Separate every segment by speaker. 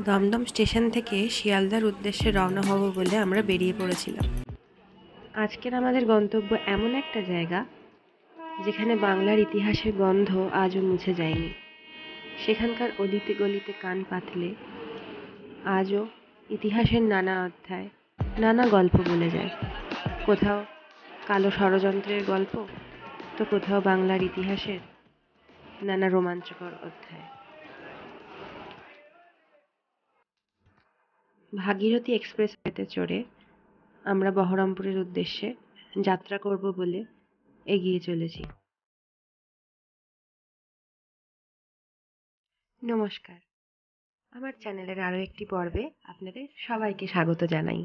Speaker 1: Dumdum station থেকে শিয়ালদার উদ্দেশ্যে রওনা হব বলে আমরা বেরিয়ে পড়েছিলাম। আজকের আমাদের গন্তব্য এমন একটা জায়গা যেখানে বাংলার ইতিহাসের গন্ধ আজও মুছে যায়নি। সেখানকার অলিতে গলিতে কান পাতলে আজও ইতিহাসের নানা অধ্যায়, নানা গল্প বলে যায়। কোথাও কালো ষড়যন্ত্রের গল্প, তো কোথাও বাংলার ইতিহাসের নানা রোমাঞ্চকর অধ্যায়। ভাগীরথী এক্সপ্রেসওয়েতে চড়ে আমরা বহরমপুরের উদ্দেশ্যে যাত্রা করব বলে এগিয়ে চলেছি। নমস্কার, আমার চ্যানেলের আরও একটি পর্বে আপনাদের সবাইকে স্বাগত জানাই।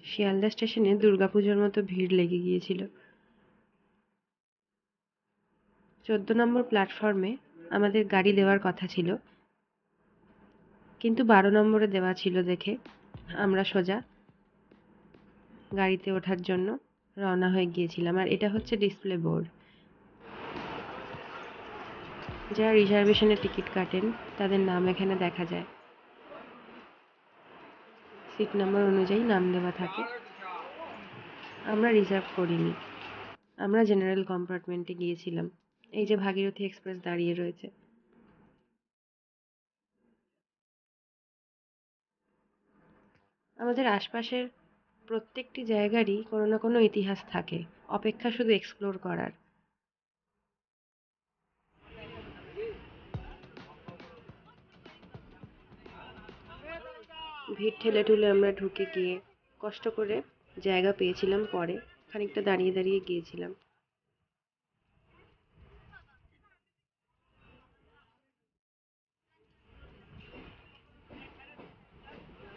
Speaker 1: শিয়ালদা স্টেশনে দুর্গাপুজোর মতো ভিড় লেগে গিয়েছিল। 14 নম্বর প্ল্যাটফর্মে আমাদের গাড়ি দেওয়ার কথা ছিল, কিন্তু 12 নম্বরে দেওয়া ছিল দেখে আমরা সোজা গাড়িতে ওঠার জন্য রওনা হয়ে গিয়েছিলাম। আর এটা হচ্ছে ডিসপ্লে বোর্ড। যারা রিজার্ভেশনের টিকিট কাটেন তাদের নাম এখানে দেখা যায়, সিট নাম্বার অনুযায়ী নাম দেওয়া থাকে। আমরা রিজার্ভ করিনি, আমরা জেনারেল কম্পার্টমেন্টে গিয়েছিলাম। এই যে ভাগীরথী এক্সপ্রেস দাঁড়িয়ে রয়েছে। আমাদের আশপাশের প্রত্যেকটি জায়গারই কোনো না কোনো ইতিহাস থাকে, অপেক্ষা শুধু এক্সপ্লোর করার। ভিড় ঠেলে ঠুলে আমরা ঢুকে গিয়ে কষ্ট করে জায়গা পেয়েছিলাম, পরে খানিকটা দাঁড়িয়ে দাঁড়িয়ে গিয়েছিলাম।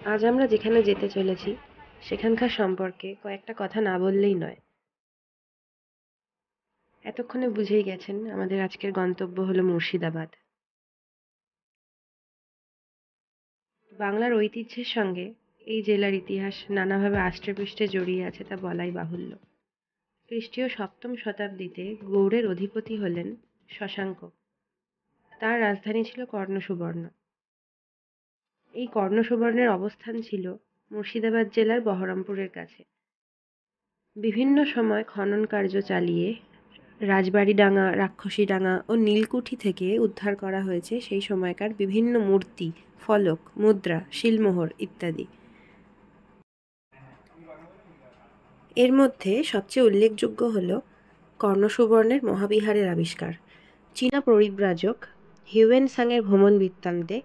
Speaker 1: আজ আমরা যেখানে যেতে চলেছি সেখানকার সম্পর্কে কয়েকটা কথা না বললেই নয়। এতক্ষণে বুঝেই গেছেন আমাদের আজকের গন্তব্য হলো মুর্শিদাবাদ। বাংলার ঐতিহ্যের সঙ্গে এই জেলার ইতিহাস নানাভাবে আষ্টে-পৃষ্ঠে জড়িয়ে আছে তা বলাই বাহুল্য। খ্রিস্টীয় 7ম শতাব্দীতে গৌড়ের অধিপতি হলেন শশাঙ্ক। তার রাজধানী ছিল কর্ণসুবর্ণ। এই কর্ণসুবর্ণের অবস্থান ছিল মুর্শিদাবাদ জেলার বহরমপুরের কাছে। বিভিন্ন সময় খনন কার্য চালিয়ে রাজবাড়িডাঙ্গা, রাক্ষসীডাঙ্গা ও নীলকুঠি থেকে উদ্ধার করা হয়েছে সেই সময়কার বিভিন্ন মূর্তি, ফলক, মুদ্রা, শিলমোহর ইত্যাদি। এর মধ্যে সবচেয়ে উল্লেখযোগ্য হল কর্ণসুবর্ণের মহাবিহারের আবিষ্কার। চীনা পরিব্রাজক হিউয়েন সাংয়ের ভ্রমণ বৃত্তান্তে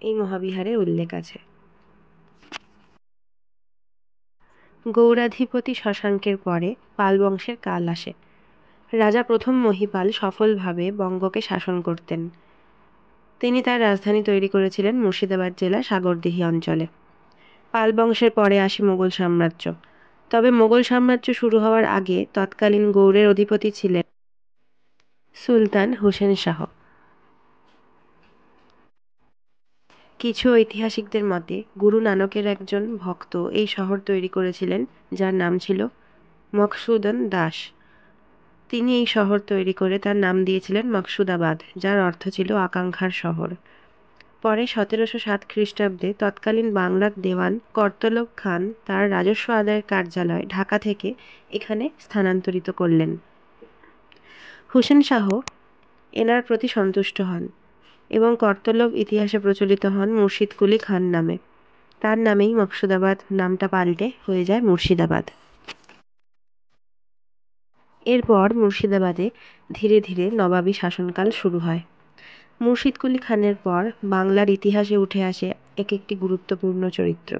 Speaker 1: এই মহাবিহারের উল্লেখ আছে। গৌড়াধিপতি শশাঙ্কের পরে পাল বংশের কাল আসে। রাজা প্রথম মহিপাল সফলভাবে বঙ্গকে শাসন করতেন। তিনি তার রাজধানী তৈরি করেছিলেন মুর্শিদাবাদ জেলার সাগরদিঘি অঞ্চলে। পাল বংশের পরে আসে মোগল সাম্রাজ্য। তবে মোগল সাম্রাজ্য শুরু হওয়ার আগে তৎকালীন গৌড়ের অধিপতি ছিলেন সুলতান হোসেন শাহ। কিছু ঐতিহাসিকদের মতে গুরু নানকের একজন ভক্ত এই শহর তৈরি করেছিলেন, যার নাম ছিল মকসুদন দাস। তিনি এই শহর তৈরি করে তার নাম দিয়েছিলেন মকসুদাবাদ, যার অর্থ ছিল আকাঙ্ক্ষার শহর। পরে 1707 খ্রিস্টাব্দে তৎকালীন বাংলার দেওয়ান কর্তলব খান তার রাজস্ব আদায়ের কার্যালয় ঢাকা থেকে এখানে স্থানান্তরিত করলেন। হুসেন শাহ এনার প্রতি সন্তুষ্ট হন এবং কর্তলব ইতিহাসে প্রচলিত হন মুর্শিদ কুলি খান নামে। তার নামেই মকসুদাবাদ নামটা পাল্টে হয়ে যায় মুর্শিদাবাদ। এরপর মুর্শিদাবাদে ধীরে ধীরে নবাবী শাসনকাল শুরু হয়। মুর্শিদ কুলি খানের পর বাংলার ইতিহাসে উঠে আসে এক একটি গুরুত্বপূর্ণ চরিত্র,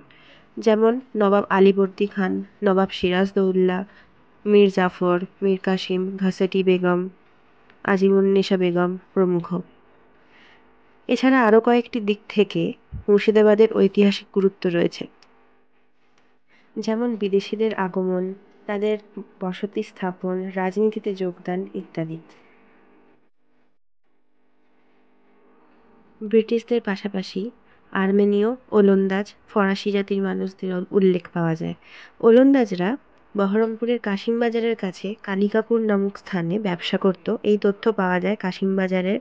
Speaker 1: যেমন নবাব আলীবর্দী খান, নবাব সিরাজদৌল্লা, মীর জাফর, মীর কাসিম, ঘাসেটি বেগম, আজিমুন্নেসা বেগম প্রমুখ। এছাড়া আরও কয়েকটি দিক থেকে মুর্শিদাবাদের ঐতিহাসিক গুরুত্ব রয়েছে, যেমন বিদেশিদের আগমন, তাদের বসতি স্থাপন, রাজনীতিতে যোগদান ইত্যাদি। ব্রিটিশদের পাশাপাশি আর্মেনীয়, ওলন্দাজ, ফরাসি জাতির মানুষদের উল্লেখ পাওয়া যায়। ওলন্দাজরা বহরমপুরের কাশিমবাজারের কাছে কালিকাপুর নামক স্থানে ব্যবসা করত, এই তথ্য পাওয়া যায় কাশিমবাজারের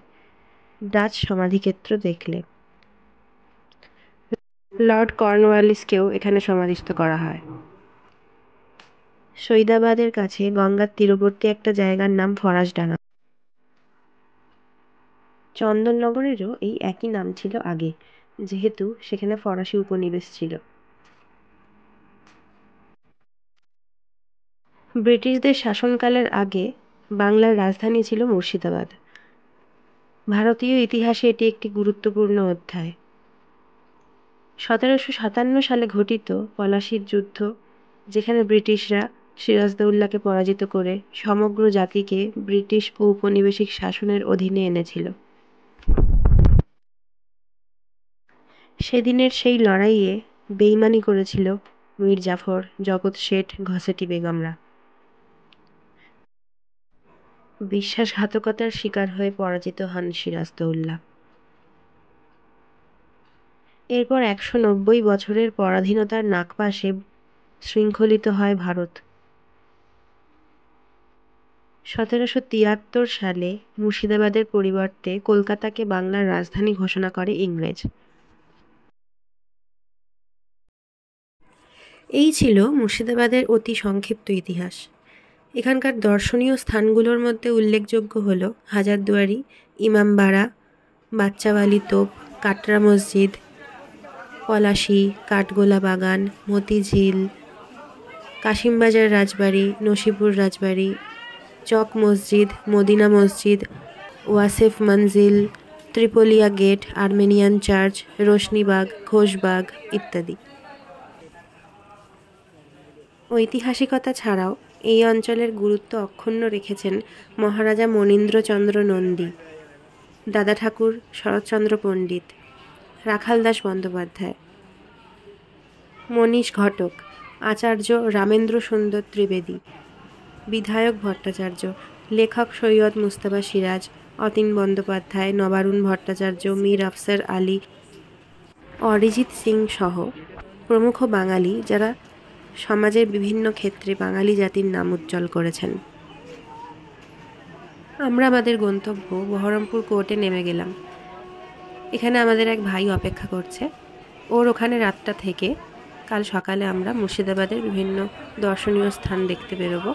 Speaker 1: ডাচ সমাধিক্ষেত্র দেখলে। লর্ড কর্নওয়ালিসকেও এখানে সমাধিস্থ করা হয়। সৈদাবাদের কাছে গঙ্গার তীরবর্তী একটা জায়গার নাম ফরাসডাঙ্গা। চন্দননগরেরও এই একই নাম ছিল আগে, যেহেতু সেখানে ফরাসি উপনিবেশ ছিল। ব্রিটিশদের শাসনকালের আগে বাংলার রাজধানী ছিল মুর্শিদাবাদ। ভারতীয় ইতিহাসে এটি একটি গুরুত্বপূর্ণ অধ্যায়। 1757 সালে ঘটিত পলাশীর যুদ্ধ, যেখানে ব্রিটিশরা সিরাজদৌল্লাকে পরাজিত করে সমগ্র জাতিকে ব্রিটিশ ও উপনিবেশিক শাসনের অধীনে এনেছিল। সেদিনের সেই লড়াইয়ে বেইমানি করেছিল মীর জাফর, জগৎ শেঠ, ঘসেটি বেগমরা। বিশ্বাসঘাতকতার শিকার হয়ে পরাজিত হন সিরাজদৌল্লা। এরপর 190 বছরের পরাধীনতার নাগপাশে শৃঙ্খলিত হয় ভারত। 1773 সালে মুর্শিদাবাদের পরিবর্তে কলকাতাকে বাংলার রাজধানী ঘোষণা করে ইংরেজ। এই ছিল মুর্শিদাবাদের অতি সংক্ষিপ্ত ইতিহাস। এখানকার দর্শনীয় স্থানগুলোর মধ্যে উল্লেখযোগ্য হল হাজারদুয়ারি, ইমামবাড়া, বাচ্চাবালি তোপ, কাটরা মসজিদ, পলাশী, কাঠগোলা বাগান, মতিঝিল, কাশিমবাজার রাজবাড়ি, নসিপুর রাজবাড়ি, চক মসজিদ, মদিনা মসজিদ, ওয়াসেফ মঞ্জিল, ত্রিপোলিয়া গেট, আর্মেনিয়ান চার্চ, রোশনীবাগ, ঘোষবাগ ইত্যাদি। ঐতিহাসিকতা ছাড়াও এই অঞ্চলের গুরুত্ব অক্ষুণ্ণ রেখেছেন মহারাজা মনীন্দ্রচন্দ্র নন্দী, দাদা ঠাকুর শরৎচন্দ্র পণ্ডিত, রাখালদাস বন্দ্যোপাধ্যায়, মনীষ ঘটক, আচার্য রামেন্দ্র সুন্দর ত্রিবেদী, বিধায়ক ভট্টাচার্য, লেখক সৈয়দ মুস্তাফা সিরাজ, অতীন বন্দ্যোপাধ্যায়, নবারুণ ভট্টাচার্য, মীর আফসার আলী, অরিজিৎ সিং সহ প্রমুখ বাঙালি, যারা সমাজের বিভিন্ন ক্ষেত্রে বাঙালি জাতির নাম উজ্জ্বল করেছেন। আমরা আমাদের গন্তব্য বহরমপুর কোর্টে নেমে গেলাম। এখানে আমাদের এক ভাই অপেক্ষা করছে। ওর ওখানে রাতটা থেকে কাল সকালে আমরা মুর্শিদাবাদের বিভিন্ন দর্শনীয় স্থান দেখতে বেরোবো।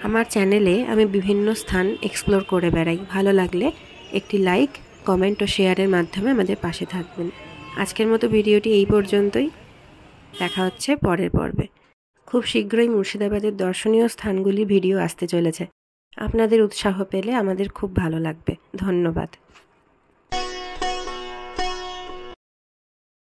Speaker 1: আমার চ্যানেলে আমি বিভিন্ন স্থান এক্সপ্লোর করে বেড়াই। ভালো লাগলে একটি লাইক, কমেন্ট ও শেয়ারের মাধ্যমে আমাদের পাশে থাকবেন। আজকের মতো ভিডিওটি এই পর্যন্তই। দেখা হচ্ছে পরের পর্বে। খুব শীঘ্রই মুর্শিদাবাদের দর্শনীয় স্থানগুলির ভিডিও আসতে চলেছে। আপনাদের উৎসাহ পেলে আমাদের খুব ভালো লাগবে। ধন্যবাদ।